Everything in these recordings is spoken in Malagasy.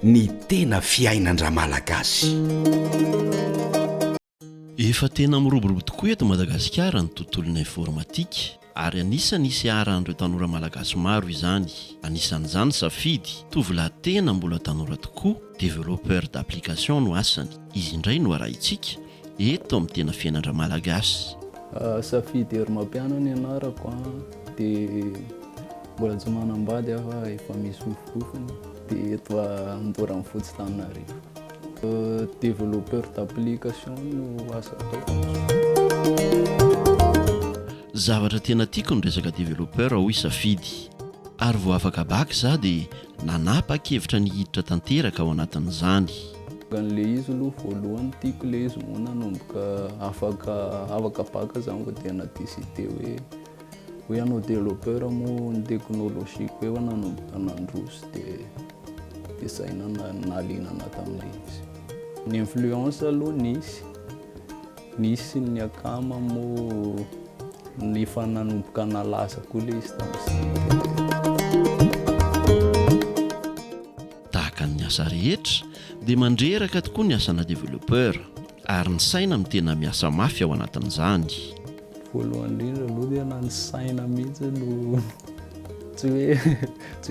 ny tena fiainan-draMalagasy. Efa tena miroborobo tokoa eto Madagasikara ny tontolon'ny informatique ary anisan'ny seharan'ireo tanora malagasy maro izany. Anisan'izany Safidy, tovolahy tena mbola tanora tokoa, développeur d'application no asany. Izy indray no arahintsika eto amin'ny tena fiainan-draMalagasy. Safidy ery mampianana ny anarako dia mbola tsy manambady aho efa misy ofofofony dia eto Andora amin'ny Fotsy-Tananarivo. Développeur d'application no asa ataoko. Zavatra tena tiako ny resaka développeur hoy Safidy. Ary vao afaka baky za dia nanapa-kevitra ny hiditra tanteraka ao anatin'izany. An'le izy aloha voalohany tiako le izy moa nanomboka afaka baka zany vao tena décidé hoe hanao développeur moa ny teknôlôjika hoe nanomboka nandroso dia zay nahaliana anahy tamin'le izy. Ny influence aloha nisy ny akama moa nefa nanomboka nalaza koa le izy tamin'izay. Tahaka ny asa rehetra dia mandreraka tokoa ny asana développeur ary ny saina amin'ny tena miasa mafy ao anatin'izany. Voalohany indrindra aloha dia na ny saina mihitsy no tsy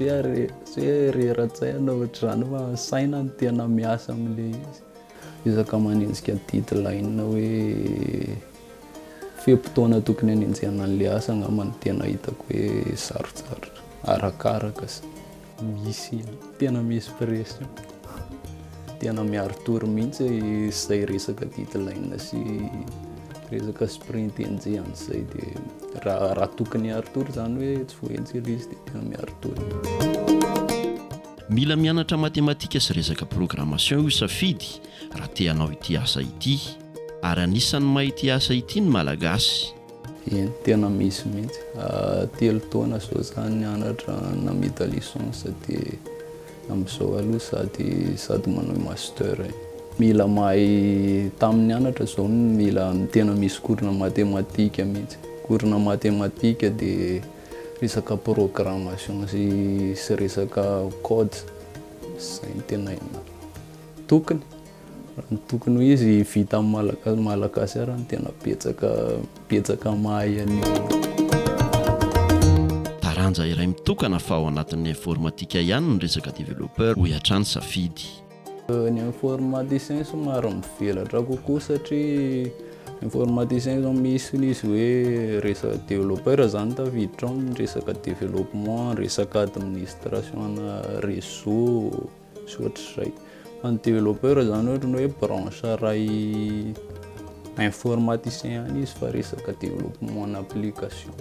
hoe rera-tsaina ohatr'izany fa saina ny tena miasa amin'le izy. Izaka manenjika deadline hoe feim-potoana tokony hanenjana an'le asa angamba ny tena hitako hoe sarotsarotra arakaraka misy tena misy pression. Tena miaro tory mihitsy izay resaka deadline sy resaka sprint enjehana izay dia raha tokony hiaro tory zany hoe tsy voahenjely izy dia tena miaro tory. Mila mianatra matematika sy resaka programmation io Safidy raha te hanao ity asa ity. Ary anisan'ny mahay ity asa ity ny malagasy. Eny, tena misy mihitsy. 3 taona zao zany nianatra namita licence dia amin'izao aloha sady manao master. Mila mahay tamin'ny anatra zao mila tena misy korina matematika mihitsy. Korina matematika dia resaka programmation sy resaka code. Izay tena tokony hoe izy vita amin'ny malagasy ary ny tena betsaka mahay an'io. Taranja iray mitokana fa ao anatin'ny informatique ihany ny resaka développeur hoy hatrany Safidy. Ny informaticien somary mivelatra kokoa satria informaticien zao misy izy hoe resaka développeur zany tafiditra ao ny resaka développement, resaka administration réseau sy ohatr'izay. Ny développeur zany ohatra hoe branche ray informaticien any izy fa resaka développement n'application.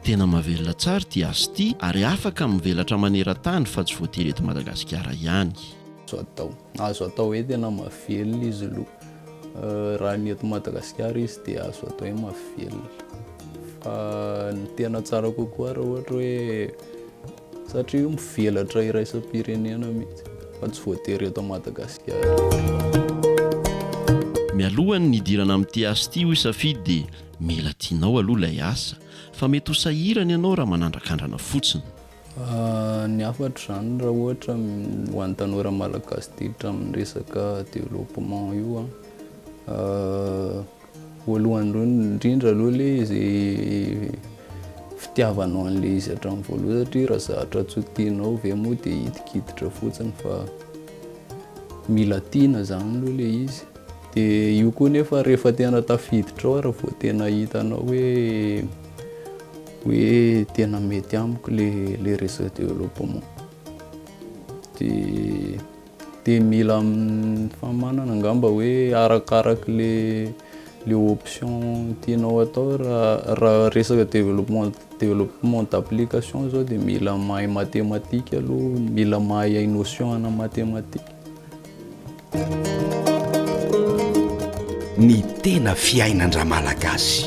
Tena mahavelona tsara ty asa ity ary afaka mivelatra maneran-tany fa tsy voatery eto Madagasikara ihany. Azo atao hoe tena mahavelona izy aloha. Raha ny eto Madagasikara izy dia azo atao hoe mahavelona. Fa ny tena tsara kokoa raha ohatra hoe satria mivelatra iraisam-pirenena mihitsy fa tsy voatery eto Madagasikara. Mialohan'ny nidirana amin'ity asa ity hoy Safidy dia mila tianao aloha ilay asa fa mety ho sahirana ianao raha manandrakandrana fotsiny. Ny afatra zany raha ohatra ho an'ny tanora malagasy diditra amin'ny resaka développement io voalohany indrindra aloha le izy fitiavanao an'le izy hatramin'ny voalohany satria raha zahatra tsy tianao ve moa dia hidikiditra fotsiny fa mila tiana zany aloha le izy. Dia io koa nefa rehefa tena tafiditra ao raha vao tena hitanao hoe tena mety amiko le resaka développement dia mila famanana angamba hoe arakaraka le option tianao atao raha resaka développement d'application zao dia mila mahay matematika aloha, mila mahay notion ana matematika. Ny tena fiainan-draMalagasy.